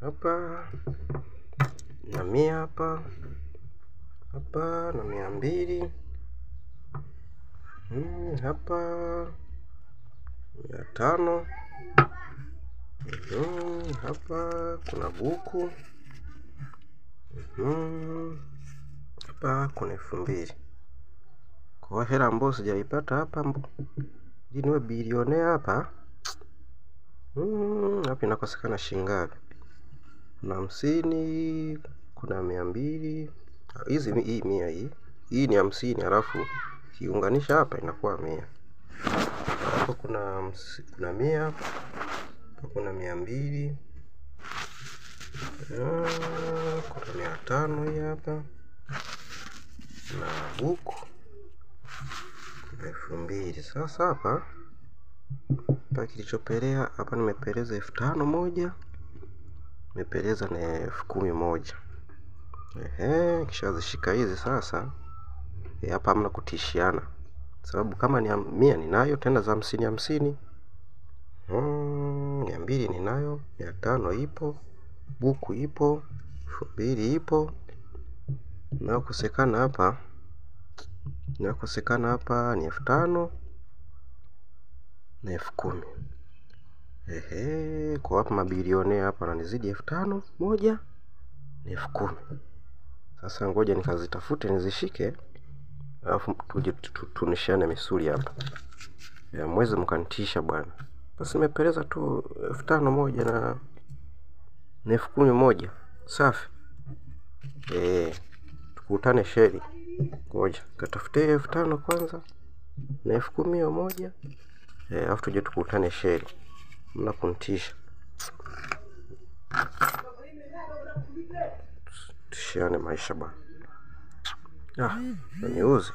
Hapa na 100 hapa. Hapa na 200. Hapa 500. Hapa kuna buku. Hapa kuna 2000. Kwa hela ambayo sijaipata hapa ili niwe bilionea hapa. Hapa inakosekana shilingi ngapi? Kuna 50, kuna 200. Hii 100 hii. Hii ni 50 alafu kiunganisha hapa inakuwa 100. Hapa kuna 100, hapa kuna 200. Kuna 500 hii hapa. Na buku 2000. Sasa hapa kilichopelea hapa nimepeleza 5000 moja. Nimepeleza na 10000 moja. Kisha zishika hizi sasa. Hapa hamna kutishiana. Sababu kama ni 100 ninayo tena za 50. 200 ninayo, 500 ipo, buku ipo, 2000 ipo. Na kukosekana hapa ni 5000 na 10000. Kwa hapa mabilionea hapa wananizidi 5000 moja na 10000. Sasa ngoja nikazitafute nizishike, alafu tuje tunishane misuli hapa. Mweze mkanitisha bwana. Basi nimepeleza tu 5000 moja na 10000 moja. Safi. Tukutane sheri. Ngoja katafute 5000 kwanza na 10000 moja. Alafu tuje tukutane sheri. Mna kunitisha. Tishiane maisha bwana. Niuze.